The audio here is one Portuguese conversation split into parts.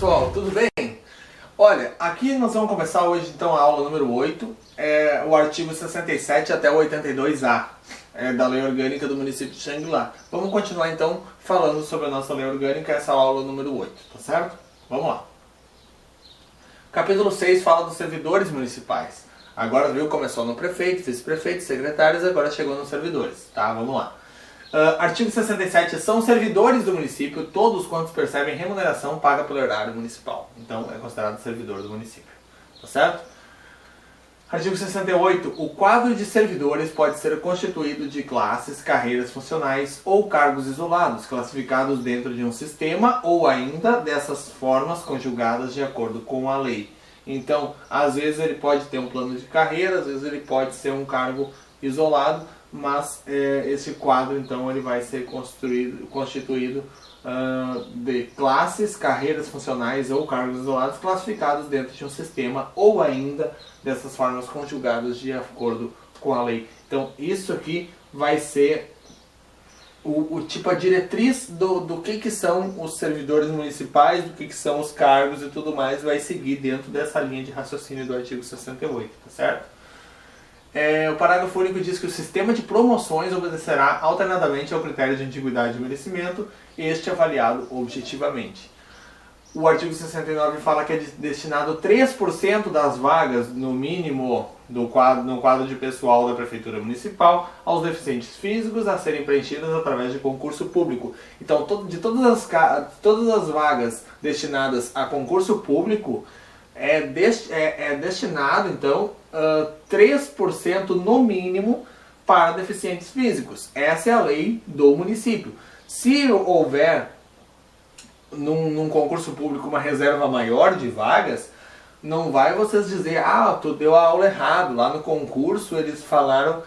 pessoal, tudo bem? Olha, aqui nós vamos começar hoje então a aula número 8, o artigo 67 até o 82A da Lei Orgânica do município de Xangri-Lá. Vamos continuar então falando sobre a nossa Lei Orgânica, essa aula número 8, tá certo? Vamos lá. Capítulo 6 fala dos servidores municipais. Agora viu, começou no prefeito, vice-prefeito, secretários, agora chegou nos servidores, tá? Vamos lá. Artigo 67, são servidores do município todos quantos percebem remuneração paga pelo erário municipal. Então é considerado servidor do município, tá certo? Artigo 68, o quadro de servidores pode ser constituído de classes, carreiras funcionais ou cargos isolados, classificados dentro de um sistema ou ainda dessas formas conjugadas de acordo com a lei. Então, às vezes ele pode ter um plano de carreira, às vezes ele pode ser um cargo isolado, mas esse quadro então ele vai ser constituído de classes, carreiras funcionais ou cargos isolados classificados dentro de um sistema ou ainda dessas formas conjugadas de acordo com a lei. Então isso aqui vai ser a diretriz do que são os servidores municipais, do que são os cargos e tudo mais, vai seguir dentro dessa linha de raciocínio do artigo 68, tá certo? O parágrafo único diz que o sistema de promoções obedecerá alternadamente ao critério de antiguidade e merecimento, este avaliado objetivamente. O artigo 69 fala que é destinado 3% das vagas, no mínimo, no quadro de pessoal da Prefeitura Municipal, aos deficientes físicos a serem preenchidas através de concurso público. Então, de todas as vagas destinadas a concurso público, é destinado, então, 3% no mínimo para deficientes físicos. Essa é a lei do município. Se houver num concurso público uma reserva maior de vagas, não vai vocês dizer, tu deu a aula errado, lá no concurso eles falaram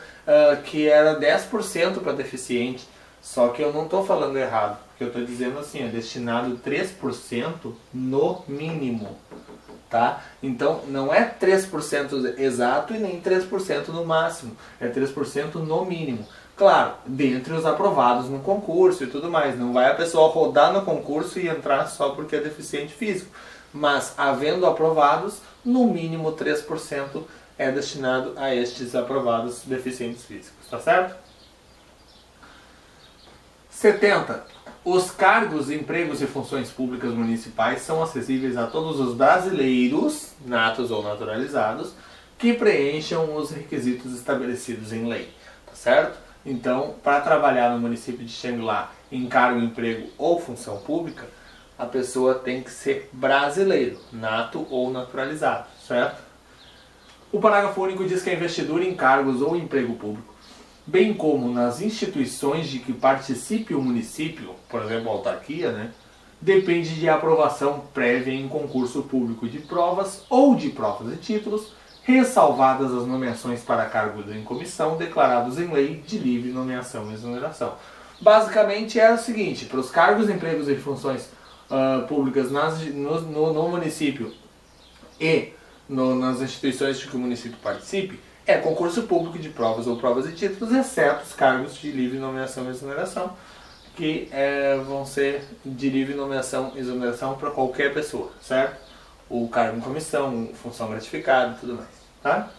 que era 10% para deficiente, só que eu não estou falando errado, porque eu estou dizendo assim, é destinado 3% no mínimo. Tá? Então não é 3% exato e nem 3% no máximo, é 3% no mínimo. Claro, dentre os aprovados no concurso e tudo mais, não vai a pessoa rodar no concurso e entrar só porque é deficiente físico, mas havendo aprovados, no mínimo 3% é destinado a estes aprovados deficientes físicos, tá certo? 70. Os cargos, empregos e funções públicas municipais são acessíveis a todos os brasileiros, natos ou naturalizados, que preencham os requisitos estabelecidos em lei, tá certo? Então, para trabalhar no município de Xangri-Lá em cargo, emprego ou função pública, a pessoa tem que ser brasileiro, nato ou naturalizado, certo? O parágrafo único diz que a investidura em cargos ou emprego público, bem como nas instituições de que participe o município, por exemplo, a autarquia, depende de aprovação prévia em concurso público de provas ou de provas e títulos, ressalvadas as nomeações para cargos em comissão declarados em lei de livre nomeação e exoneração. Basicamente é o seguinte, para os cargos, empregos e funções públicas no município e nas instituições de que o município participe, é concurso público de provas ou provas e títulos, exceto os cargos de livre nomeação e exoneração, que vão ser de livre nomeação e exoneração para qualquer pessoa, certo? O cargo em comissão, função gratificada e tudo mais, tá?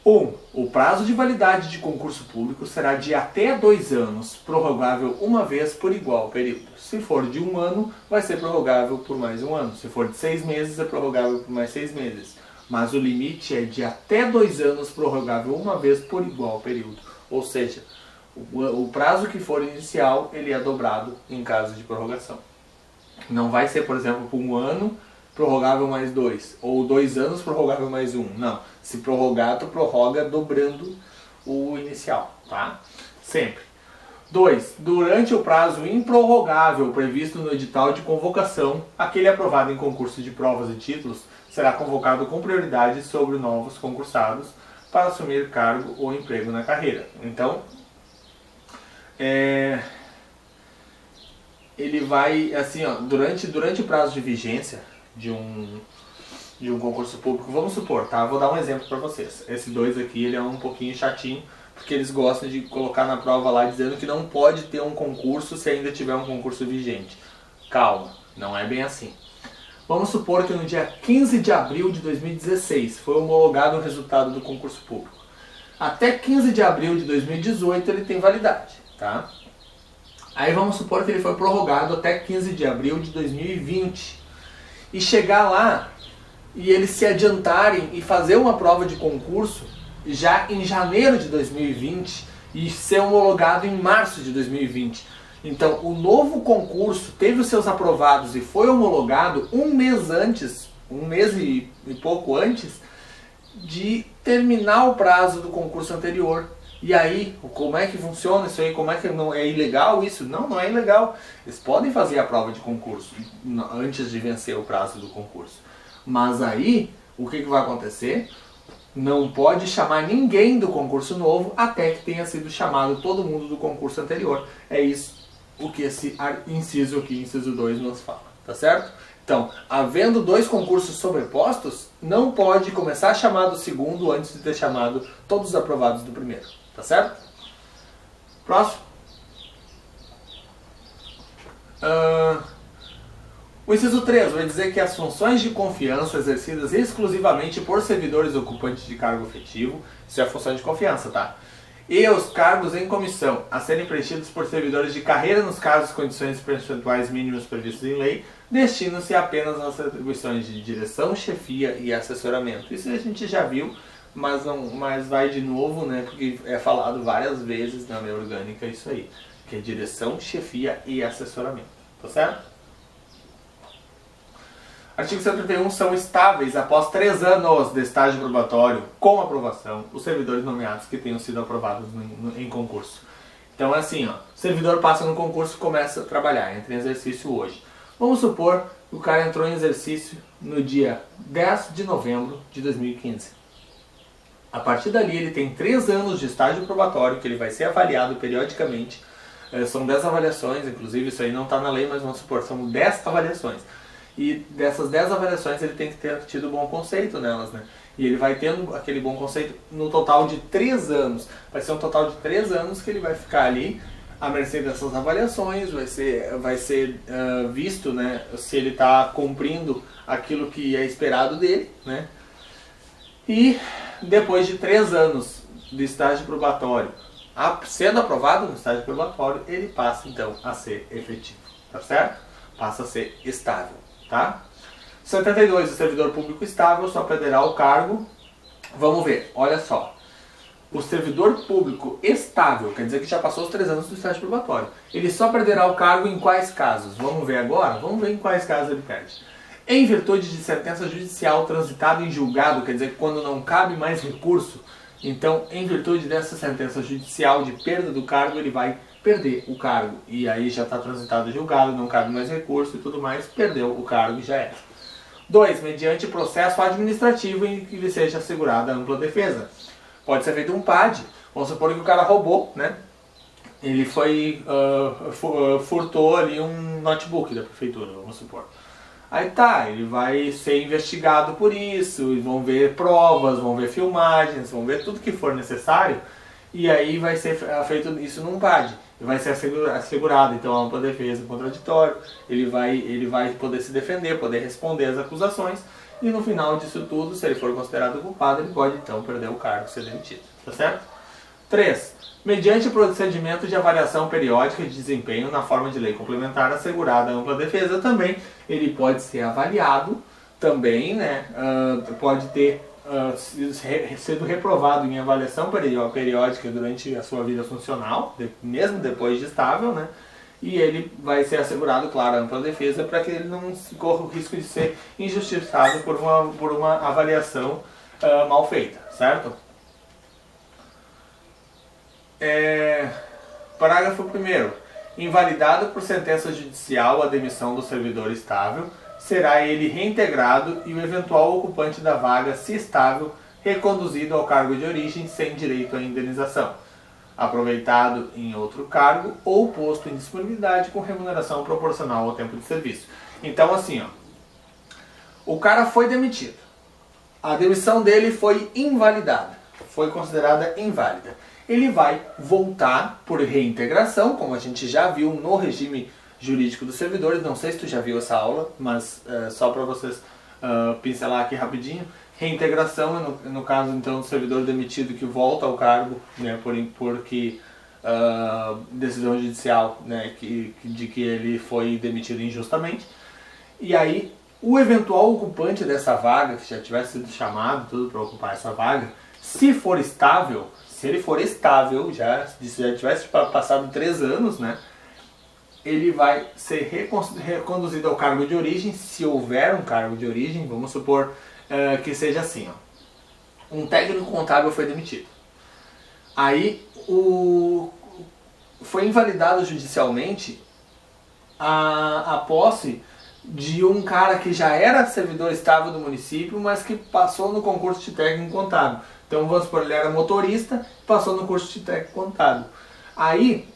1. O prazo de validade de concurso público será de até 2 anos, prorrogável uma vez por igual período. Se for de 1 ano, vai ser prorrogável por mais 1 ano. Se for de 6 meses, é prorrogável por mais 6 meses. Mas o limite é de até 2 anos, prorrogável uma vez por igual período. Ou seja, o prazo que for inicial, ele é dobrado em caso de prorrogação. Não vai ser, por exemplo, por 1 ano, prorrogável mais 2. Ou 2 anos, prorrogável mais 1. Não. Se prorrogar, tu prorroga dobrando o inicial, tá? Sempre. 2. Durante o prazo improrrogável previsto no edital de convocação, aquele aprovado em concurso de provas e títulos será convocado com prioridade sobre novos concursados para assumir cargo ou emprego na carreira. Então, ele vai, assim, durante o prazo de vigência de um concurso público, vamos supor, tá? Vou dar um exemplo para vocês. Esse 2 aqui, ele é um pouquinho chatinho, porque eles gostam de colocar na prova lá dizendo que não pode ter um concurso se ainda tiver um concurso vigente. Calma. Não é bem assim. Vamos supor que no dia 15 de abril de 2016 foi homologado o resultado do concurso público. Até 15 de abril de 2018 ele tem validade, tá? Aí vamos supor que ele foi prorrogado até 15 de abril de 2020. E chegar lá e eles se adiantarem e fazer uma prova de concurso já em janeiro de 2020 e ser homologado em março de 2020. Então, o novo concurso teve os seus aprovados e foi homologado um mês antes, um mês e pouco antes, de terminar o prazo do concurso anterior. E aí, como é que funciona isso aí? Como é que não é ilegal isso? Não, não é ilegal. Eles podem fazer a prova de concurso antes de vencer o prazo do concurso. Mas aí, o que vai acontecer? Não pode chamar ninguém do concurso novo até que tenha sido chamado todo mundo do concurso anterior. É isso o que esse inciso aqui, inciso 2, nos fala, tá certo? Então, havendo dois concursos sobrepostos, não pode começar a chamar do segundo antes de ter chamado todos os aprovados do primeiro, tá certo? Próximo. O inciso 3 vai dizer que as funções de confiança exercidas exclusivamente por servidores ocupantes de cargo efetivo, isso é a função de confiança, tá? E os cargos em comissão a serem preenchidos por servidores de carreira nos casos e condições percentuais mínimas previstos em lei, destinam-se apenas às atribuições de direção, chefia e assessoramento. Isso a gente já viu, mas vai de novo, né, porque é falado várias vezes na lei orgânica isso aí, que é direção, chefia e assessoramento, tá certo? Artigo 131 são estáveis após 3 anos de estágio probatório com aprovação os servidores nomeados que tenham sido aprovados em concurso. Então é assim, ó, o servidor passa no concurso e começa a trabalhar, entra em exercício hoje. Vamos supor que o cara entrou em exercício no dia 10 de novembro de 2015. A partir dali ele tem 3 anos de estágio probatório que ele vai ser avaliado periodicamente. São 10 avaliações, inclusive isso aí não está na lei, mas vamos supor, são 10 avaliações. E dessas 10 avaliações ele tem que ter tido bom conceito nelas, né? E ele vai tendo aquele bom conceito no total de 3 anos. Vai ser um total de 3 anos que ele vai ficar ali à mercê dessas avaliações, vai ser visto, né, se ele está cumprindo aquilo que é esperado dele, né? E depois de 3 anos de estágio probatório, sendo aprovado no estágio probatório, ele passa então a ser efetivo, tá certo? Passa a ser estável. Tá? 72. O servidor público estável só perderá o cargo. Vamos ver, olha só. O servidor público estável, quer dizer que já passou os 3 anos do estágio probatório. Ele só perderá o cargo em quais casos? Vamos ver agora? Vamos ver em quais casos ele perde. Em virtude de sentença judicial transitada em julgado, quer dizer que quando não cabe mais recurso, então em virtude dessa sentença judicial de perda do cargo, ele vai perder o cargo. E aí já está transitado julgado, não cabe mais recurso e tudo mais, perdeu o cargo e já era. 2. Mediante processo administrativo em que lhe seja assegurada ampla defesa. Pode ser feito um PAD. Vamos supor que o cara roubou, né? Ele furtou ali um notebook da prefeitura, vamos supor. Aí tá, ele vai ser investigado por isso, e vão ver provas, vão ver filmagens, vão ver tudo que for necessário, e aí vai ser feito isso num PAD. Vai ser assegurado, então, a ampla defesa, contraditório, ele vai poder se defender, poder responder às acusações, e no final disso tudo, se ele for considerado culpado, ele pode então perder o cargo e ser demitido, tá certo? 3. Mediante procedimento de avaliação periódica de desempenho na forma de lei complementar assegurada a ampla defesa também, ele pode ser avaliado, também, né, pode ter sido reprovado em avaliação periódica durante a sua vida funcional, mesmo depois de estável, né? E ele vai ser assegurado, claro, a ampla defesa para que ele não corra o risco de ser injustiçado por uma avaliação mal feita, certo? Parágrafo 1º. Invalidado por sentença judicial a demissão do servidor estável, será ele reintegrado e o eventual ocupante da vaga, se estável, reconduzido ao cargo de origem sem direito à indenização, aproveitado em outro cargo ou posto em disponibilidade com remuneração proporcional ao tempo de serviço. Então assim, ó, o cara foi demitido, a demissão dele foi invalidada, foi considerada inválida. Ele vai voltar por reintegração, como a gente já viu no regime jurídico dos servidores. Não sei se tu já viu essa aula, mas só para vocês pincelar aqui rapidinho. Reintegração é no caso então do servidor demitido que volta ao cargo, né, porque decisão judicial, né, de que ele foi demitido injustamente. E aí o eventual ocupante dessa vaga, que já tivesse sido chamado tudo para ocupar essa vaga, se for estável, se ele for estável, já tivesse passado 3 anos, né, ele vai ser reconduzido ao cargo de origem, se houver um cargo de origem. Vamos supor que seja assim, ó. Um técnico contábil foi demitido. Aí foi invalidado judicialmente a posse de um cara que já era servidor estável do município, mas que passou no concurso de técnico contábil. Então vamos supor, ele era motorista, passou no curso de técnico contábil. Aí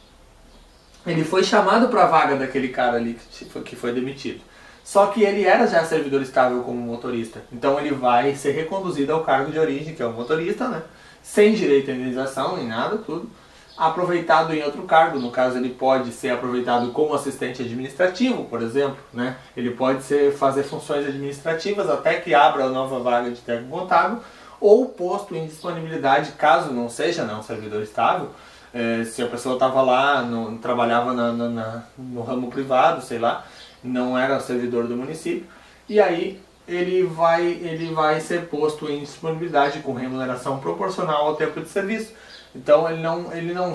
ele foi chamado para a vaga daquele cara ali que foi demitido. Só que ele era já servidor estável como motorista. Então ele vai ser reconduzido ao cargo de origem, que é o motorista, né? Sem direito à indenização, nem nada, tudo. Aproveitado em outro cargo, no caso ele pode ser aproveitado como assistente administrativo, por exemplo, né? Ele pode fazer funções administrativas até que abra a nova vaga de técnico contábil, ou posto em disponibilidade, caso não seja um servidor estável. Se a pessoa estava lá, trabalhava no ramo privado, sei lá, não era servidor do município, e aí ele vai ser posto em disponibilidade com remuneração proporcional ao tempo de serviço. Então ele não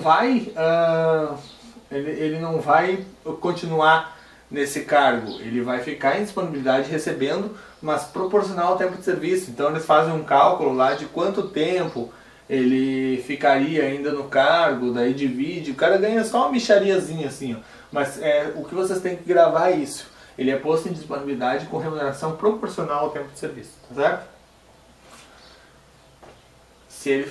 vai continuar nesse cargo, ele vai ficar em disponibilidade recebendo, mas proporcional ao tempo de serviço. Então eles fazem um cálculo lá de quanto tempo ele ficaria ainda no cargo, daí divide, o cara ganha só uma mixariazinha assim, ó. Mas o que vocês têm que gravar é isso. Ele é posto em disponibilidade com remuneração proporcional ao tempo de serviço, tá certo? Se ele...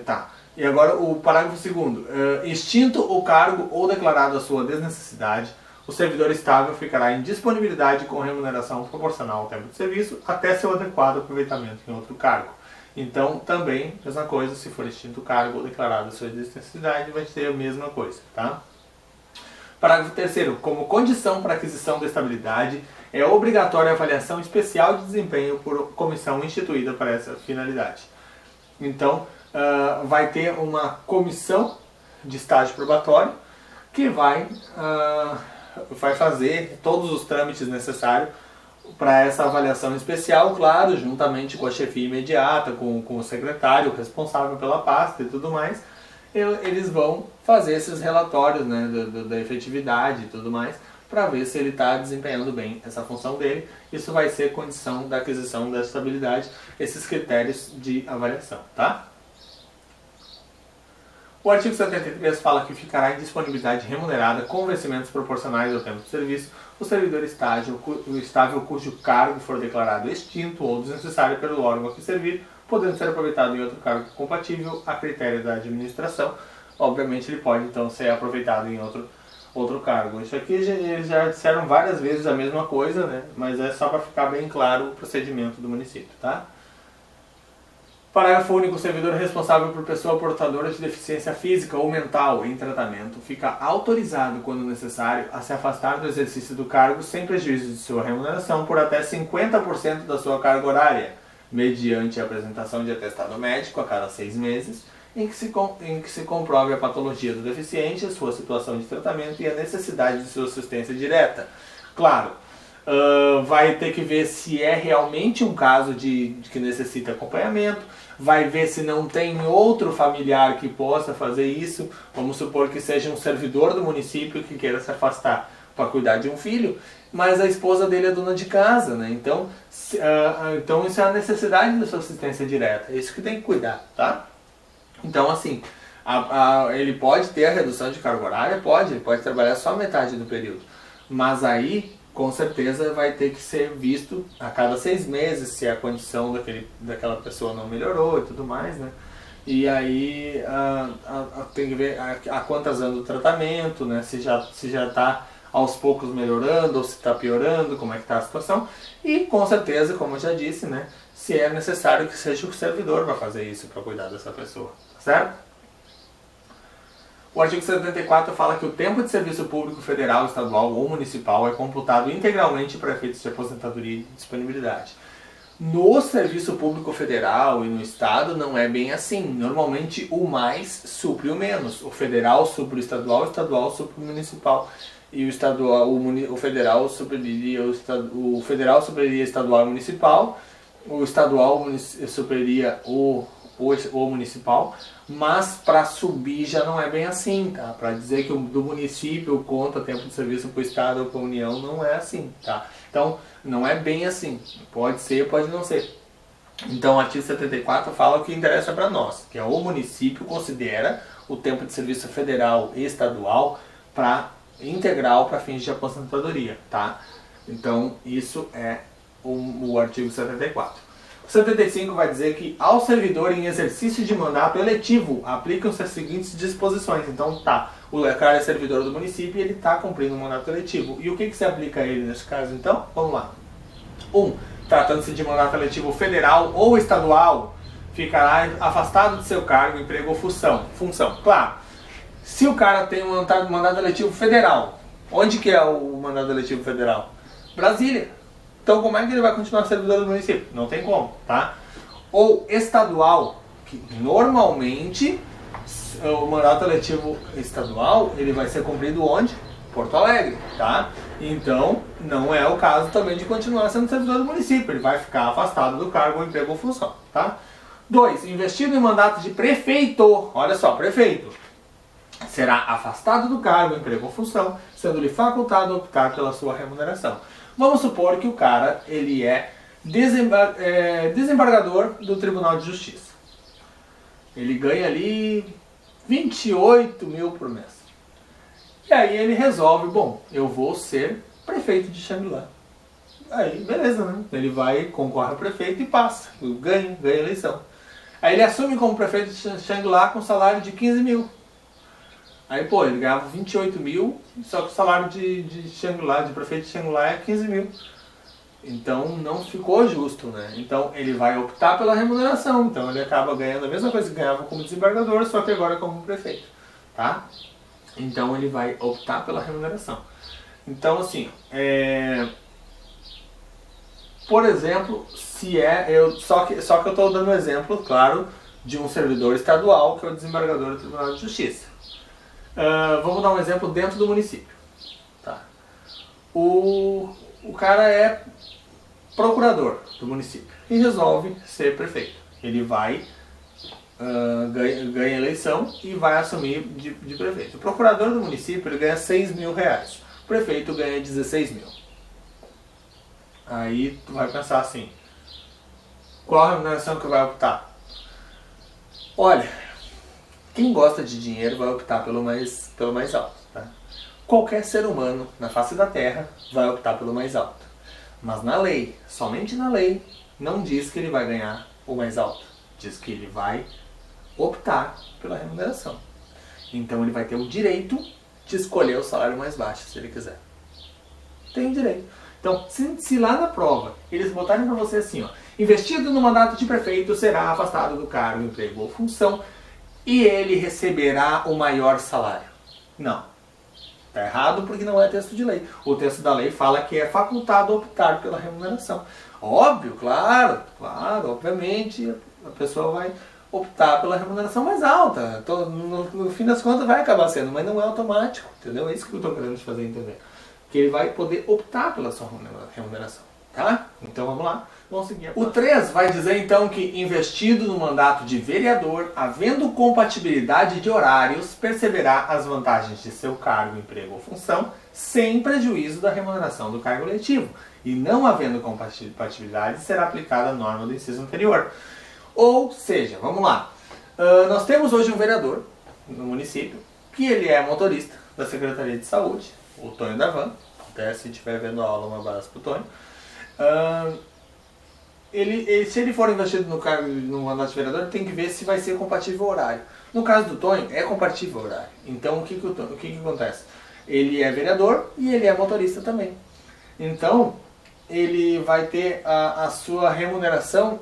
tá. E agora o parágrafo 2º. Extinto o cargo ou declarado a sua desnecessidade, o servidor estável ficará em disponibilidade com remuneração proporcional ao tempo de serviço até seu adequado aproveitamento em outro cargo. Então, também, mesma coisa, se for extinto o cargo ou declarado a sua desnecessidade, vai ter a mesma coisa, tá? Parágrafo 3º. Como condição para aquisição da estabilidade, é obrigatória a avaliação especial de desempenho por comissão instituída para essa finalidade. Então, vai ter uma comissão de estágio probatório que vai fazer todos os trâmites necessários para essa avaliação especial, claro, juntamente com a chefia imediata, com o secretário responsável pela pasta e tudo mais. Eles vão fazer esses relatórios, né, da efetividade e tudo mais, para ver se ele está desempenhando bem essa função dele. Isso vai ser condição da aquisição da estabilidade, esses critérios de avaliação, tá? O artigo 73 fala que ficará em disponibilidade remunerada com vencimentos proporcionais ao tempo de serviço o servidor estável cujo cargo for declarado extinto ou desnecessário pelo órgão a que servir, podendo ser aproveitado em outro cargo compatível a critério da administração. Obviamente ele pode então ser aproveitado em outro cargo. Isso aqui eles já disseram várias vezes a mesma coisa, né? Mas é só para ficar bem claro o procedimento do município, tá? Parágrafo único. O servidor responsável por pessoa portadora de deficiência física ou mental em tratamento fica autorizado, quando necessário, a se afastar do exercício do cargo sem prejuízo de sua remuneração por até 50% da sua carga horária, mediante a apresentação de atestado médico a cada 6 meses, em que se comprove a patologia do deficiente, a sua situação de tratamento e a necessidade de sua assistência direta. Claro, vai ter que ver se é realmente um caso de que necessita acompanhamento, vai ver se não tem outro familiar que possa fazer isso. Vamos supor que seja um servidor do município que queira se afastar para cuidar de um filho, mas a esposa dele é dona de casa, né? Então isso é a necessidade da sua assistência direta, é isso que tem que cuidar, tá? Então assim, ele pode ter a redução de carga horária, ele pode trabalhar só metade do período, mas aí com certeza vai ter que ser visto a cada 6 meses se a condição daquela pessoa não melhorou e tudo mais, né? E aí tem que ver a quantas anos do tratamento, né? Se já está aos poucos melhorando ou se está piorando, como é que está a situação. E com certeza, como eu já disse, né? Se é necessário que seja o servidor para fazer isso, para cuidar dessa pessoa, certo? O artigo 74 fala que o tempo de serviço público federal, estadual ou municipal é computado integralmente para efeitos de aposentadoria e disponibilidade. No serviço público federal e no estado não é bem assim. Normalmente o mais supre o menos. O federal supre o estadual supre o municipal. E o estadual, o federal supriria o federal supriria estadual e municipal. O estadual supriria o municipal. Mas para subir já não é bem assim, tá? Para dizer que o do município conta tempo de serviço para o estado ou para a União, não é assim, tá? Então, não é bem assim. Pode ser, pode não ser. Então, o artigo 74 fala o que interessa para nós, que é o município considera o tempo de serviço federal e estadual para integral para fins de aposentadoria, tá? Então, isso é o artigo 74. O 75 vai dizer que ao servidor em exercício de mandato eletivo aplicam-se as seguintes disposições. Então tá, o cara é servidor do município e ele está cumprindo um mandato eletivo. E o que se aplica a ele nesse caso então? Vamos lá. 1. Tratando-se de mandato eletivo federal ou estadual, ficará afastado de seu cargo, emprego ou função. Claro, se o cara tem um mandato eletivo federal, onde que é o mandato eletivo federal? Brasília. Então como é que ele vai continuar servidor do município? Não tem como, tá? Ou estadual, que normalmente o mandato eletivo estadual, ele vai ser cumprido onde? Porto Alegre, tá? Então não é o caso também de continuar sendo servidor do município, ele vai ficar afastado do cargo, emprego ou função, tá? 2. Investido em mandato de prefeito, olha só, prefeito, será afastado do cargo, emprego ou função, sendo-lhe facultado optar pela sua remuneração. Vamos supor que o cara ele é desembargador do Tribunal de Justiça. Ele ganha ali 28 mil por mês. E aí ele resolve, bom, eu vou ser prefeito de Xangri-Lá. Aí, beleza, né? Ele vai, concorre a prefeito e passa. Ganha a eleição. Aí ele assume como prefeito de Xangri-Lá com salário de 15 mil. Aí, pô, ele ganhava 28 mil, só que o salário de Xangri-Lá, de prefeito de Xangri-Lá é 15 mil. Então não ficou justo, né? Então ele vai optar pela remuneração. Então ele acaba ganhando a mesma coisa que ganhava como desembargador, só que agora como prefeito, tá? Então ele vai optar pela remuneração. Então assim, por exemplo, só que eu estou dando um exemplo, claro, de um servidor estadual que é o desembargador do Tribunal de Justiça. Vamos dar um exemplo dentro do município. Tá? O cara é procurador do município e resolve ser prefeito. Ele vai, ganha eleição e vai assumir de prefeito. O procurador do município ele ganha 6 mil reais. O prefeito ganha 16 mil. Aí tu vai pensar assim, qual a remuneração que vai optar? Olha, quem gosta de dinheiro vai optar pelo mais alto. Tá? Qualquer ser humano na face da Terra vai optar pelo mais alto. Mas na lei, somente na lei, não diz que ele vai ganhar o mais alto. Diz que ele vai optar pela remuneração. Então ele vai ter o direito de escolher o salário mais baixo, se ele quiser. Tem direito. Então, se lá na prova eles botarem para você assim, ó, investido no mandato de prefeito será afastado do cargo, emprego ou função, e ele receberá o maior salário. Não. Está errado porque não é texto de lei. O texto da lei fala que é facultado optar pela remuneração. Óbvio, claro, obviamente a pessoa vai optar pela remuneração mais alta. No fim das contas vai acabar sendo, mas não é automático, entendeu? É isso que eu estou querendo te fazer entender. Que ele vai poder optar pela sua remuneração, tá? Então vamos lá. Vamos seguir. O 3 vai dizer então que investido no mandato de vereador, havendo compatibilidade de horários, perceberá as vantagens de seu cargo, emprego ou função, sem prejuízo da remuneração do cargo eletivo. E não havendo compatibilidade, será aplicada a norma do inciso anterior. Ou seja, vamos lá. Nós temos hoje um vereador no município, que ele é motorista da Secretaria de Saúde, o Tonho da Van. Até se estiver vendo a aula, um abraço pro Tonho. Se ele for investido no cargo no mandato de vereador, ele tem que ver se vai ser compatível ao horário. No caso do Tonho, é compatível ao horário. Então, o que acontece? Ele é vereador e ele é motorista também. Então, ele vai ter a sua remuneração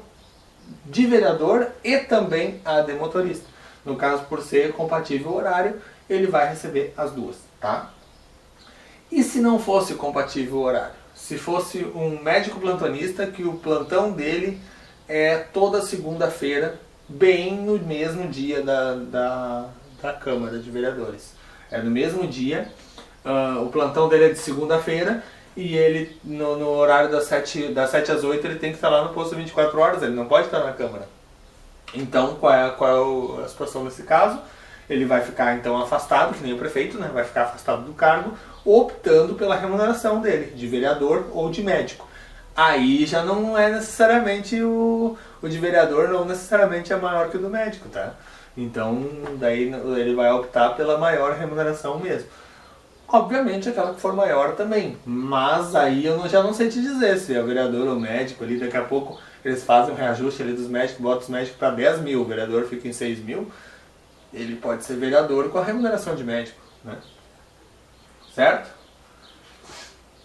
de vereador e também a de motorista. No caso, por ser compatível o horário, ele vai receber as duas, tá? E se não fosse compatível o horário? Se fosse um médico plantonista que o plantão dele é toda segunda-feira, bem no mesmo dia da Câmara de Vereadores. É no mesmo dia, o plantão dele é de segunda-feira e ele, no horário das 7 às 8, ele tem que estar lá no posto 24 horas, ele não pode estar na Câmara. Então, qual é a situação nesse caso? Ele vai ficar então afastado, que nem o prefeito, né? Vai ficar afastado do cargo, optando pela remuneração dele, de vereador ou de médico. Aí já não é necessariamente o de vereador, não necessariamente é maior que o do médico, tá? Então, daí ele vai optar pela maior remuneração mesmo. Obviamente aquela que for maior também, mas aí eu já não sei te dizer se é vereador ou médico ali, daqui a pouco eles fazem um reajuste ali dos médicos, botam os médicos para 10 mil, o vereador fica em 6 mil, ele pode ser vereador com a remuneração de médico, né? Certo?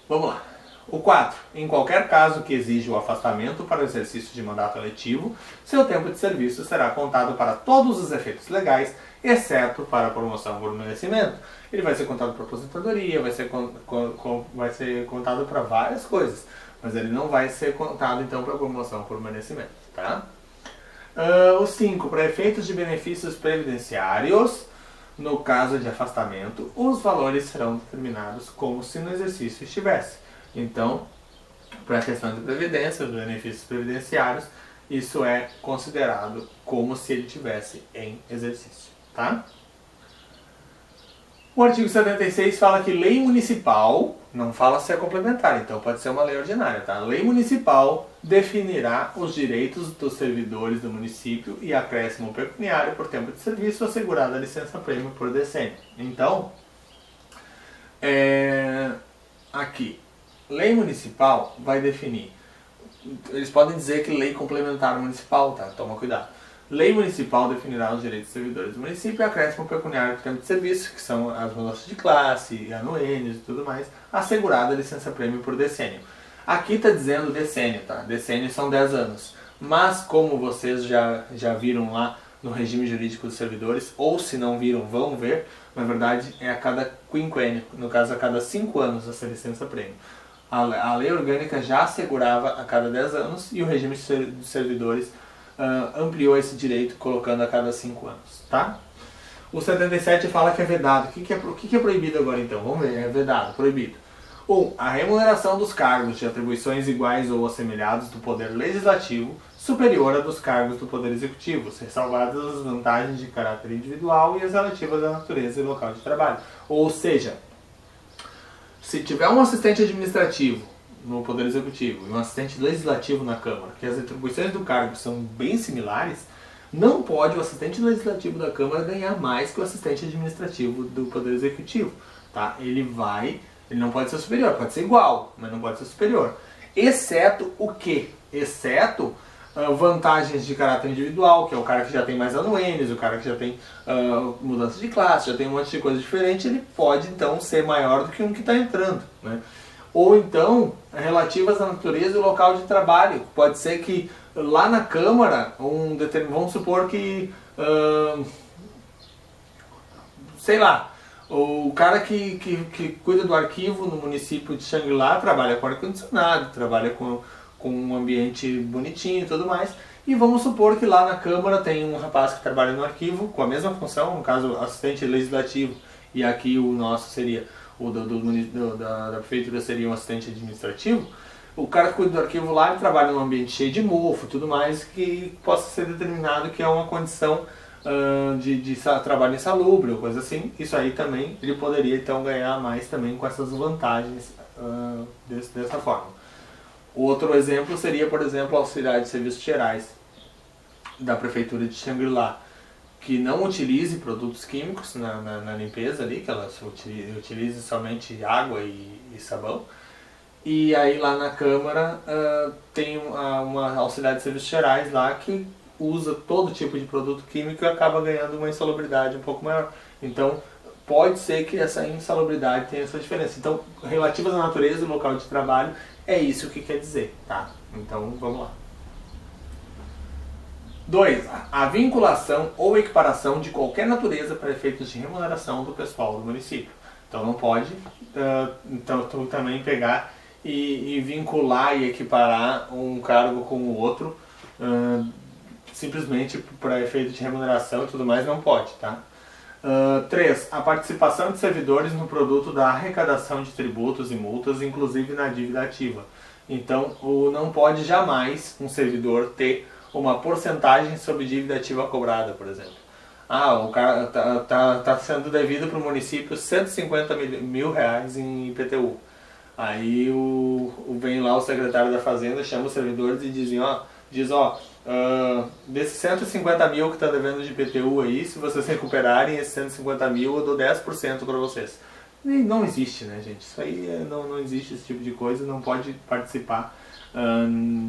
Vamos lá. O 4. Em qualquer caso que exija o afastamento para o exercício de mandato eletivo, seu tempo de serviço será contado para todos os efeitos legais, exceto para a promoção por merecimento. Ele vai ser contado para aposentadoria, vai ser contado para várias coisas, mas ele não vai ser contado então para promoção por merecimento, tá? O 5. Para efeitos de benefícios previdenciários, no caso de afastamento, os valores serão determinados como se no exercício estivesse. Então, para a questão de previdência, dos benefícios previdenciários, isso é considerado como se ele estivesse em exercício, tá? O artigo 76 fala que lei municipal, não fala se é complementar, então pode ser uma lei ordinária, tá? Lei municipal definirá os direitos dos servidores do município e acréscimo pecuniário por tempo de serviço, assegurada a licença-prêmio por decênio. Então, aqui, lei municipal vai definir, eles podem dizer que lei complementar municipal, tá? Toma cuidado. Lei municipal definirá os direitos dos servidores do município e acréscimo pecuniário por tempo de serviço, que são as mudanças de classe, anuênios e tudo mais, assegurada a licença-prêmio por decênio. Aqui está dizendo decênio, tá? Decênio são 10 anos. Mas como vocês já viram lá no regime jurídico dos servidores, ou se não viram, vão ver, na verdade é a cada quinquênio, no caso a cada 5 anos essa licença-prêmio. A lei orgânica já assegurava a cada 10 anos e o regime dos servidores ampliou esse direito colocando a cada 5 anos, tá? O 77 fala que é vedado. O que é proibido agora então? Vamos ver, é vedado, proibido. 1. A remuneração dos cargos de atribuições iguais ou assemelhados do Poder Legislativo superior à dos cargos do Poder Executivo, ressalvadas as vantagens de caráter individual e as relativas à natureza e local de trabalho. Ou seja, se tiver um assistente administrativo no Poder Executivo e um assistente legislativo na Câmara, que as atribuições do cargo são bem similares, não pode o assistente legislativo da Câmara ganhar mais que o assistente administrativo do Poder Executivo, tá? Ele não pode ser superior, pode ser igual, mas não pode ser superior. Exceto o quê? Exceto vantagens de caráter individual, que é o cara que já tem mais anuênios, o cara que já tem mudança de classe, já tem um monte de coisa diferente, ele pode então ser maior do que um que está entrando, né? Ou então, relativas à natureza e local de trabalho. Pode ser que lá na Câmara, vamos supor que, sei lá, o cara que cuida do arquivo no município de Xangri-Lá trabalha com ar-condicionado, trabalha com um ambiente bonitinho e tudo mais. E vamos supor que lá na Câmara tem um rapaz que trabalha no arquivo com a mesma função, no caso assistente legislativo, e aqui o nosso seria... o da prefeitura seria um assistente administrativo. O cara que cuida do arquivo lá, ele trabalha num ambiente cheio de mofo e tudo mais, que possa ser determinado que é uma condição de trabalho insalubre ou coisa assim. Isso aí também, ele poderia então ganhar mais também com essas vantagens dessa forma. Outro exemplo seria, por exemplo, o auxiliar de serviços gerais da prefeitura de Xangri-Lá, que não utilize produtos químicos na limpeza ali, que ela utilize somente água e sabão. E aí lá na Câmara tem uma auxiliar de serviços gerais lá que usa todo tipo de produto químico e acaba ganhando uma insalubridade um pouco maior. Então pode ser que essa insalubridade tenha essa diferença. Então, relativas à natureza e local de trabalho, é isso que quer dizer, tá? Então vamos lá. 2. A vinculação ou equiparação de qualquer natureza para efeitos de remuneração do pessoal do município. Então não pode tu também pegar e vincular e equiparar um cargo com o outro simplesmente para efeito de remuneração e tudo mais, não pode, tá? 3. A participação de servidores no produto da arrecadação de tributos e multas, inclusive na dívida ativa. Então, não pode jamais um servidor ter uma porcentagem sobre dívida ativa cobrada, por exemplo. O cara tá sendo devido para o município 150 mil reais em IPTU. Aí vem lá o secretário da Fazenda, chama os servidores e diz, desses 150 mil que está devendo de IPTU aí, se vocês recuperarem esses 150 mil, eu dou 10% para vocês. E não existe, né, gente? Isso aí não existe, esse tipo de coisa, não pode participar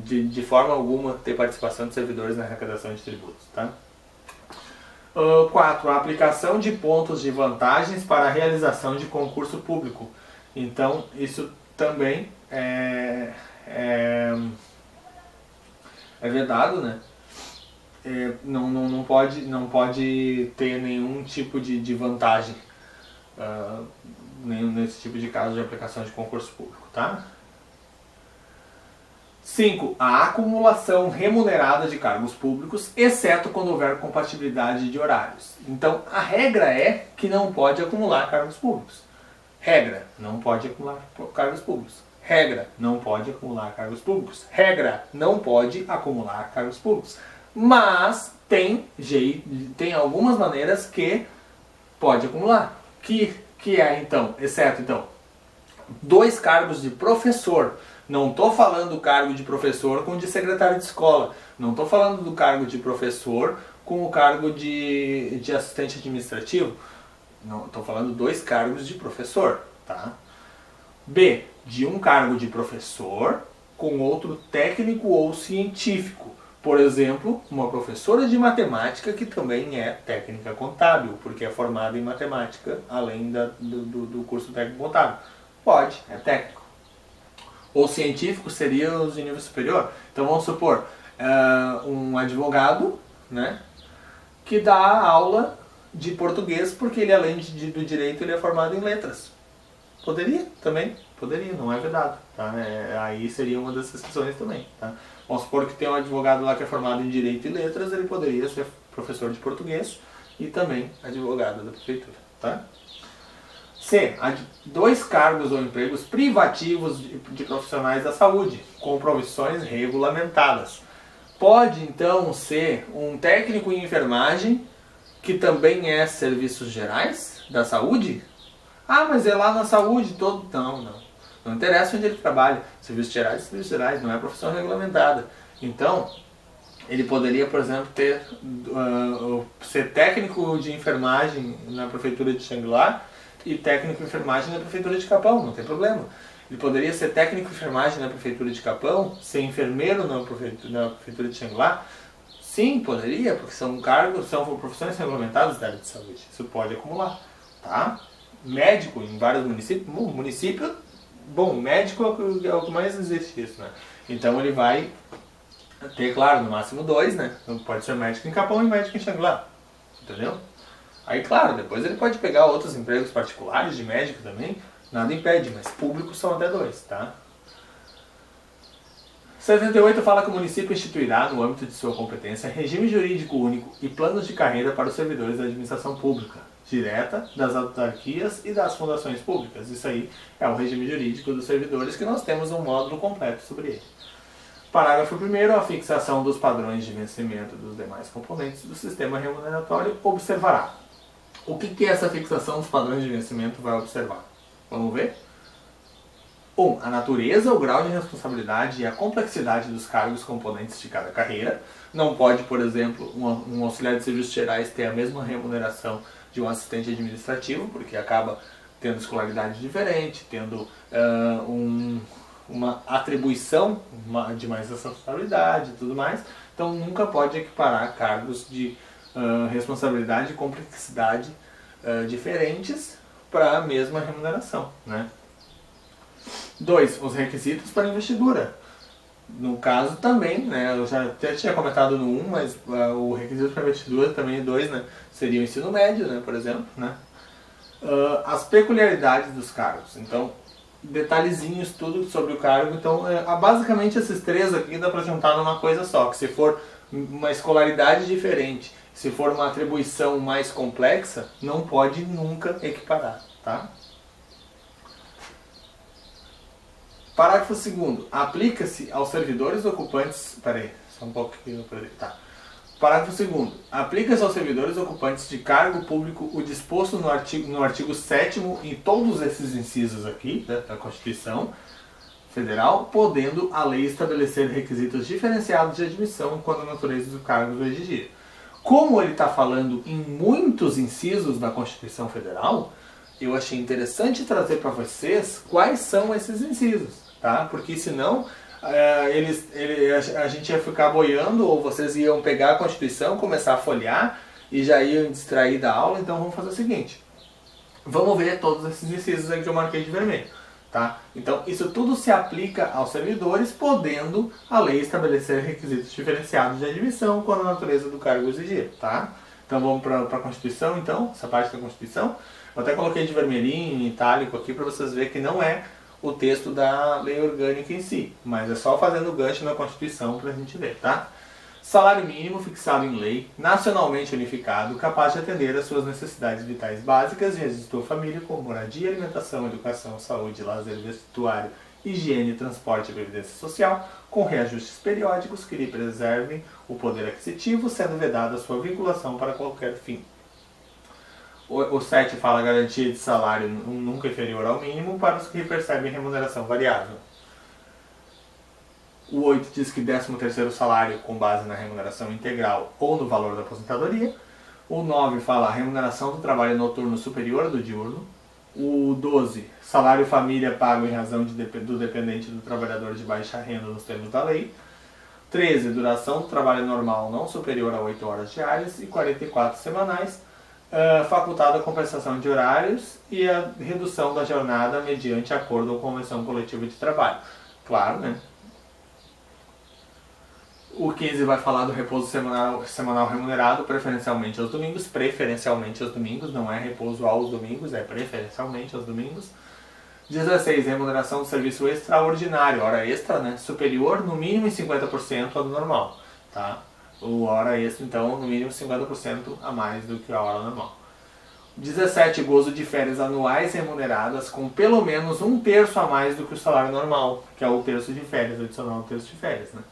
de forma alguma, ter participação de servidores na arrecadação de tributos, tá? 4. A aplicação de pontos de vantagens para a realização de concurso público. Então, isso também é vedado, né? Não pode ter nenhum tipo de vantagem nesse tipo de caso de aplicação de concurso público, tá? 5. A acumulação remunerada de cargos públicos, exceto quando houver compatibilidade de horários. Então, a regra é que não pode acumular cargos públicos. Regra, não pode acumular cargos públicos. Regra, não pode acumular cargos públicos. Regra, não pode acumular cargos públicos. Mas tem algumas maneiras que pode acumular. Que é então, exceto então, 2 cargos de professor. Não estou falando do cargo de professor com o de secretário de escola. Não estou falando do cargo de professor com o cargo de assistente administrativo. Não, estou falando 2 cargos de professor, tá? B. De um cargo de professor com outro técnico ou científico. Por exemplo, uma professora de matemática que também é técnica contábil, porque é formada em matemática, além do curso técnico contábil. Pode, é técnico. Ou científico seria os de nível superior. Então vamos supor, um advogado, né, que dá aula de português porque ele, além do direito, ele é formado em letras. Poderia também, poderia, não é vedado, tá? Aí seria uma das exceções também, tá? Vamos supor que tem um advogado lá que é formado em direito e letras, ele poderia ser professor de português e também advogado da prefeitura, tá? C. 2 cargos ou empregos privativos de profissionais da saúde, com profissões regulamentadas. Pode, então, ser um técnico em enfermagem, que também é serviços gerais da saúde? Mas é lá na saúde todo... Não interessa onde ele trabalha. Serviços gerais, não é profissão regulamentada. Então, ele poderia, por exemplo, ser técnico de enfermagem na prefeitura de Xangri-Lá e técnico de enfermagem na prefeitura de Capão, não tem problema. Ele poderia ser técnico de enfermagem na prefeitura de Capão, ser enfermeiro na prefeitura de Xangri-Lá? Sim, poderia, porque são profissões regulamentadas da área de saúde. Isso pode acumular, tá? Médico em vários municípios. Médico é o que mais existe isso, né? Então ele vai ter, claro, no máximo 2, né? Então pode ser médico em Capão e médico em Xangri-Lá, entendeu? Aí, claro, depois ele pode pegar outros empregos particulares de médico também, nada impede, mas públicos são até 2, tá? 78 fala que o município instituirá, no âmbito de sua competência, regime jurídico único e planos de carreira para os servidores da administração pública, direta, das autarquias e das fundações públicas. Isso aí é o regime jurídico dos servidores, que nós temos um módulo completo sobre ele. Parágrafo 1º, a fixação dos padrões de vencimento dos demais componentes do sistema remuneratório observará. O que essa fixação dos padrões de vencimento vai observar? Vamos ver? 1. A natureza, o grau de responsabilidade e a complexidade dos cargos componentes de cada carreira. Não pode, por exemplo, um auxiliar de serviços gerais ter a mesma remuneração de um assistente administrativo, porque acaba tendo escolaridade diferente, tendo uma atribuição de mais responsabilidade e tudo mais. Então nunca pode equiparar cargos de responsabilidade e complexidade diferentes para a mesma remuneração, né? 2. Os requisitos para investidura. No caso também, né, eu já até tinha comentado no 1, mas o requisito para investidura também 2, né, seria o ensino médio, né, por exemplo, né. As peculiaridades dos cargos, então detalhezinhos, tudo sobre o cargo. Então, basicamente esses três aqui dá para juntar numa coisa só, que se for uma escolaridade diferente, se for uma atribuição mais complexa, não pode nunca equiparar, tá? Parágrafo 2º. Aplica-se aos servidores ocupantes... Peraí, só um pouquinho para tá. Parágrafo 2º. Aplica-se aos servidores ocupantes de cargo público o disposto no artigo 7º em todos esses incisos aqui, da Constituição Federal, podendo a lei estabelecer requisitos diferenciados de admissão quando a natureza do cargo o exigir. Como ele está falando em muitos incisos da Constituição Federal, eu achei interessante trazer para vocês quais são esses incisos, tá? Porque senão a gente ia ficar boiando, ou vocês iam pegar a Constituição, começar a folhear e já iam distrair da aula. Então vamos fazer o seguinte, vamos ver todos esses incisos aí que eu marquei de vermelho, tá? Então isso tudo se aplica aos servidores, podendo a lei estabelecer requisitos diferenciados de admissão quando a natureza do cargo exigir, tá? Então vamos para a Constituição, então, essa parte da Constituição. Eu até coloquei de vermelhinho, em itálico aqui, para vocês verem que não é o texto da lei orgânica em si, mas é só fazendo gancho na Constituição para a gente ver, tá? Salário mínimo fixado em lei, nacionalmente unificado, capaz de atender às suas necessidades vitais básicas de sua família, como moradia, alimentação, educação, saúde, lazer, vestuário, higiene, transporte e previdência social, com reajustes periódicos que lhe preservem o poder aquisitivo, sendo vedada a sua vinculação para qualquer fim. O 7 fala garantia de salário nunca inferior ao mínimo para os que percebem remuneração variável. O 8 diz que 13º salário com base na remuneração integral ou no valor da aposentadoria. O 9 fala remuneração do trabalho noturno superior do diurno. O 12, salário família pago em razão do dependente do trabalhador de baixa renda nos termos da lei. 13, duração do trabalho normal não superior a 8 horas diárias e 44 semanais. Facultada a compensação de horários e a redução da jornada mediante acordo ou convenção coletiva de trabalho. Claro, né? O 15 vai falar do repouso semanal remunerado, preferencialmente aos domingos, não é repouso aos domingos, é preferencialmente aos domingos. 16, remuneração do serviço extraordinário, hora extra, né? Superior no mínimo em 50% ao do normal, tá? O hora extra, então, no mínimo 50% a mais do que a hora normal. 17, gozo de férias anuais remuneradas com pelo menos 1/3 a mais do que o salário normal, que é o terço de férias, adicional ao terço de férias, né?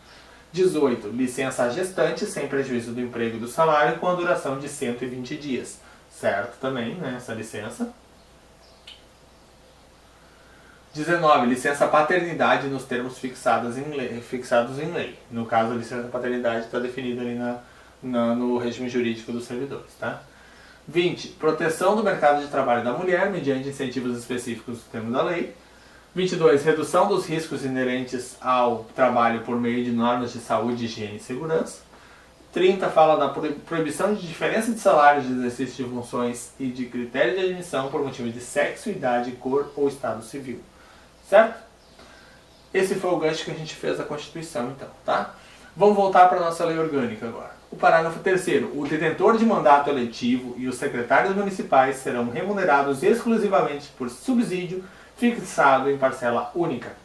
18, licença gestante sem prejuízo do emprego e do salário com a duração de 120 dias. Certo também, né, essa licença. 19, licença paternidade nos termos fixados em lei. No caso, a licença paternidade está definida ali no regime jurídico dos servidores, tá? 20, proteção do mercado de trabalho da mulher mediante incentivos específicos do termo da lei. 22, redução dos riscos inerentes ao trabalho por meio de normas de saúde, higiene e segurança. 30 fala da proibição de diferença de salários de exercício de funções e de critério de admissão por motivo de sexo, idade, cor ou estado civil. Certo? Esse foi o gancho que a gente fez da Constituição, então, tá? Vamos voltar para a nossa lei orgânica agora. O parágrafo 3º. O detentor de mandato eletivo e os secretários municipais serão remunerados exclusivamente por subsídio fixado em parcela única.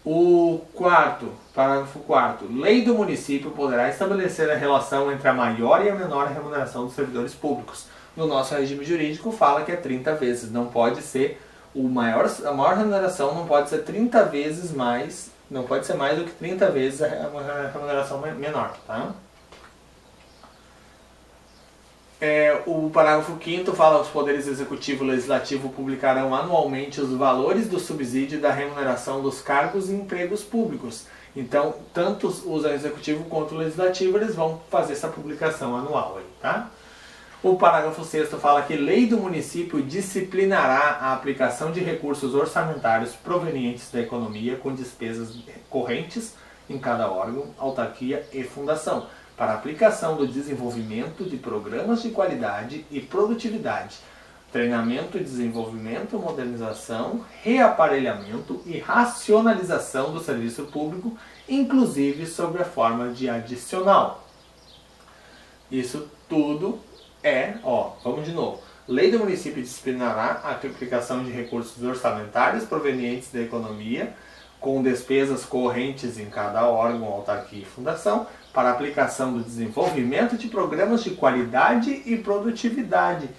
O parágrafo 4º. Lei do município poderá estabelecer a relação entre a maior e a menor remuneração dos servidores públicos. No nosso regime jurídico fala que é 30 vezes, não pode ser a maior remuneração não pode ser 30 vezes mais, não pode ser mais do que 30 vezes a remuneração menor, tá? O parágrafo 5º fala que os poderes executivo e legislativo publicarão anualmente os valores do subsídio e da remuneração dos cargos e empregos públicos. Então, tanto o executivo quanto o legislativo, eles vão fazer essa publicação anual aí, tá? O parágrafo 6º fala que lei do município disciplinará a aplicação de recursos orçamentários provenientes da economia com despesas correntes em cada órgão, autarquia e fundação, para aplicação do desenvolvimento de programas de qualidade e produtividade, treinamento e desenvolvimento, modernização, reaparelhamento e racionalização do serviço público, inclusive sob a forma de adicional. Isso tudo vamos de novo. Lei do município disciplinará a aplicação de recursos orçamentários provenientes da economia, com despesas correntes em cada órgão, autarquia e fundação, para a aplicação do desenvolvimento de programas de qualidade e produtividade,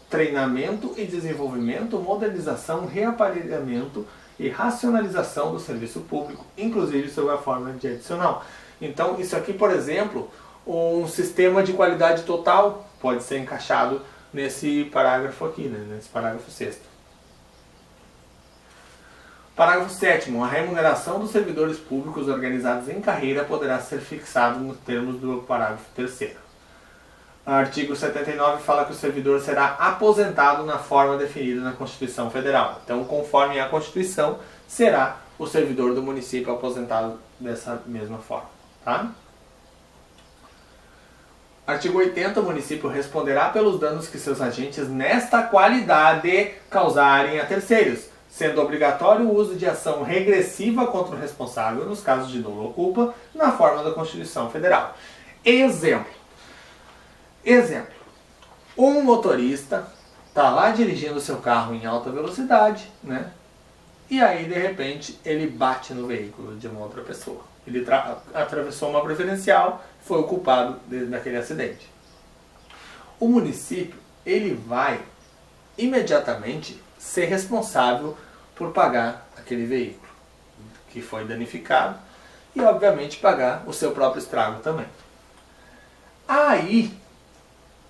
treinamento e desenvolvimento, modernização, reaparelhamento e racionalização do serviço público, inclusive sob a forma de adicional. Então, isso aqui, por exemplo, um sistema de qualidade total pode ser encaixado nesse parágrafo aqui, né? Nesse parágrafo 6º. Parágrafo 7º. A remuneração dos servidores públicos organizados em carreira poderá ser fixada nos termos do parágrafo 3º. Artigo 79 fala que o servidor será aposentado na forma definida na Constituição Federal. Então, conforme a Constituição, será o servidor do município aposentado dessa mesma forma. Tá? Artigo 80. O município responderá pelos danos que seus agentes nesta qualidade causarem a terceiros, sendo obrigatório o uso de ação regressiva contra o responsável nos casos de dolo ou culpa, na forma da Constituição Federal. Exemplo. Um motorista está lá dirigindo seu carro em alta velocidade, né? E aí, de repente, ele bate no veículo de uma outra pessoa. Ele atravessou uma preferencial, foi o culpado daquele acidente. O município, ele vai imediatamente ser responsável por pagar aquele veículo que foi danificado e, obviamente, pagar o seu próprio estrago também. Aí,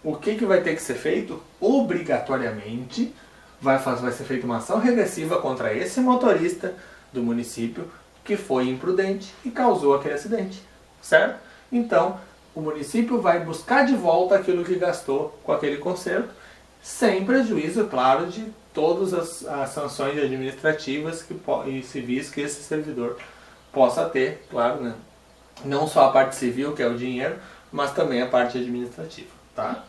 o que vai ter que ser feito? Obrigatoriamente, vai ser feita uma ação regressiva contra esse motorista do município que foi imprudente e causou aquele acidente, certo? Então, o município vai buscar de volta aquilo que gastou com aquele conserto, sem prejuízo, claro, de todas as sanções administrativas e civis que esse servidor possa ter, claro, né? Não só a parte civil, que é o dinheiro, mas também a parte administrativa, tá?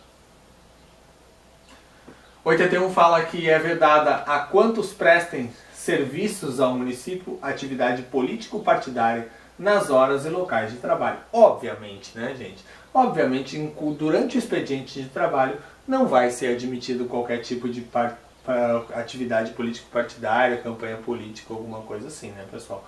81 fala que é vedada a quantos prestem serviços ao município atividade político-partidária nas horas e locais de trabalho. Obviamente, né, gente? Obviamente, durante o expediente de trabalho não vai ser admitido qualquer tipo de atividade político-partidária, campanha política, alguma coisa assim, né, pessoal?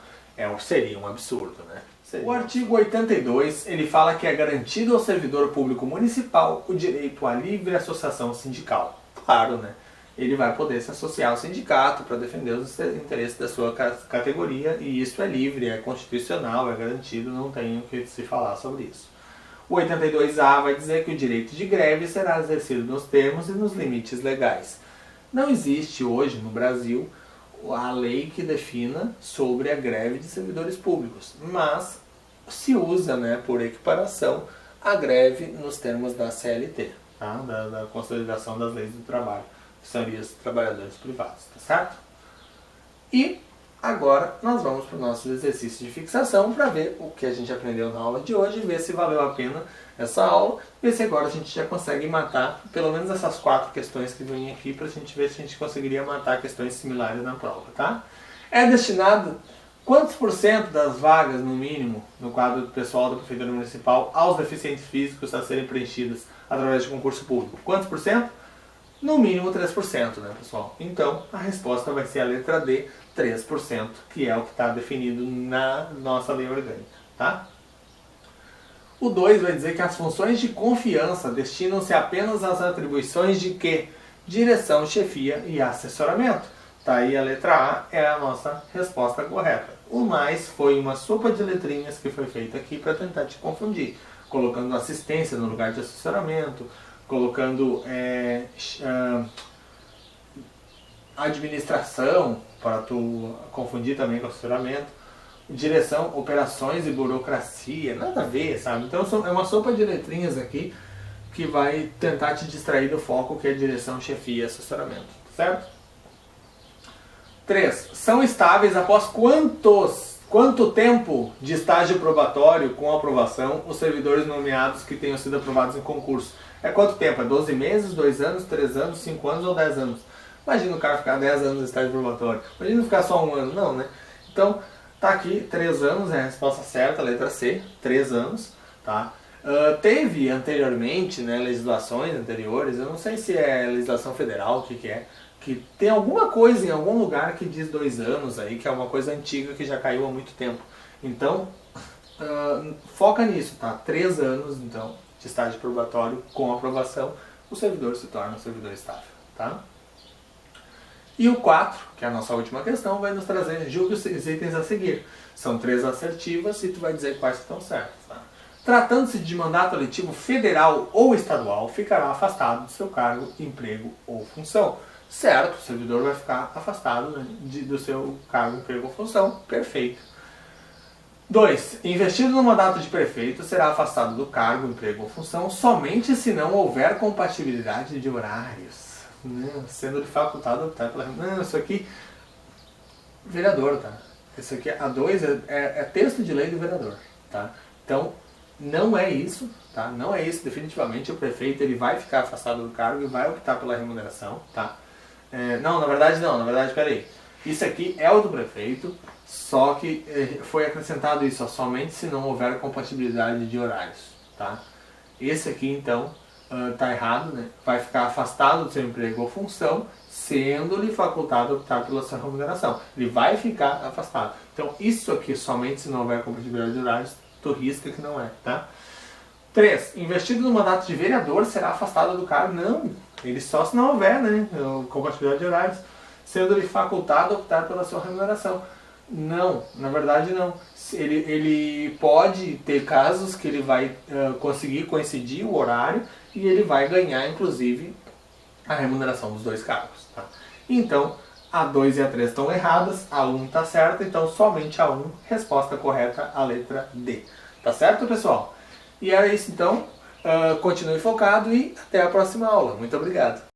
Seria um absurdo, né? O artigo 82, ele fala que é garantido ao servidor público municipal o direito à livre associação sindical. Claro, né? Ele vai poder se associar ao sindicato para defender os interesses da sua categoria, e isso é livre, é constitucional, é garantido, não tem o que se falar sobre isso. O 82A vai dizer que o direito de greve será exercido nos termos e nos limites legais. Não existe hoje no Brasil a lei que defina sobre a greve de servidores públicos, mas se usa, né, por equiparação, a greve nos termos da CLT, tá? da Consolidação das Leis do Trabalho, que seriam os trabalhadores privados, tá certo? E agora nós vamos para o nosso exercício de fixação para ver o que a gente aprendeu na aula de hoje, ver se valeu a pena essa aula, ver se agora a gente já consegue matar pelo menos essas 4 questões que vêm aqui, para a gente ver se a gente conseguiria matar questões similares na prova, tá? É destinado quantos por cento das vagas, no mínimo, no quadro pessoal da Prefeitura Municipal aos deficientes físicos a serem preenchidas através de concurso público? Quantos por cento? No mínimo 3%, né, pessoal? Então, a resposta vai ser a letra D, 3%, que é o que está definido na nossa lei orgânica, tá? O 2 vai dizer que as funções de confiança destinam-se apenas às atribuições de quê? Direção, chefia e assessoramento. Tá aí a letra A, é a nossa resposta correta. O mais foi uma sopa de letrinhas que foi feita aqui para tentar te confundir, colocando assistência no lugar de assessoramento, colocando administração, para tu confundir também com assessoramento, direção, operações e burocracia, nada a ver, sabe? Então é uma sopa de letrinhas aqui que vai tentar te distrair do foco, que é direção, chefia e assessoramento, certo? 3. São estáveis após quanto tempo de estágio probatório com aprovação os servidores nomeados que tenham sido aprovados em concurso? É quanto tempo? É 12 meses, 2 anos, 3 anos, 5 anos ou 10 anos? Imagina o cara ficar 10 anos no estágio probatório. Imagina ficar só um ano. Não, né? Então, tá aqui, 3 anos é a resposta certa, letra C, 3 anos, tá? Teve anteriormente, né, legislações anteriores, eu não sei se é legislação federal, o que é, que tem alguma coisa em algum lugar que diz 2 anos aí, que é uma coisa antiga que já caiu há muito tempo. Então, foca nisso, tá? 3 anos, então, de estágio probatório com aprovação, o servidor se torna um servidor estável, tá? E o 4, que é a nossa última questão, vai nos trazer, julgue os itens a seguir. São 3 assertivas e tu vai dizer quais estão certos, tá? Tratando-se de mandato eletivo federal ou estadual, ficará afastado do seu cargo, emprego ou função. Certo, o servidor vai ficar afastado, né, do seu cargo, emprego ou função. Perfeito. 2. Investido no mandato de prefeito, será afastado do cargo, emprego ou função somente se não houver compatibilidade de horários. Sendo-lhe facultado a optar pela... Não, isso aqui... Vereador, tá? Isso aqui, a 2 é texto de lei do vereador, tá? Então, não é isso, tá? Não é isso, definitivamente. O prefeito ele vai ficar afastado do cargo e vai optar pela remuneração, tá? Não, na verdade, peraí. Isso aqui é o do prefeito, só que foi acrescentado isso, ó, somente se não houver compatibilidade de horários, tá? Esse aqui, então, tá errado, né? Vai ficar afastado do seu emprego ou função, sendo-lhe facultado optar pela sua remuneração. Ele vai ficar afastado. Então, isso aqui, somente se não houver compatibilidade de horários, tu risca que não é, tá? 3. Investido no mandato de vereador será afastado do cargo? Não, ele só se não houver, né, compatibilidade de horários, sendo-lhe facultado optar pela sua remuneração. Não, na verdade não. Ele pode ter casos que ele vai conseguir coincidir o horário e ele vai ganhar, inclusive, a remuneração dos 2 cargos, tá? Então, a 2 e a 3 estão erradas, a 1 está certa, então somente a 1, resposta correta, a letra D. Tá certo, pessoal? E era isso então, continue focado e até a próxima aula. Muito obrigado!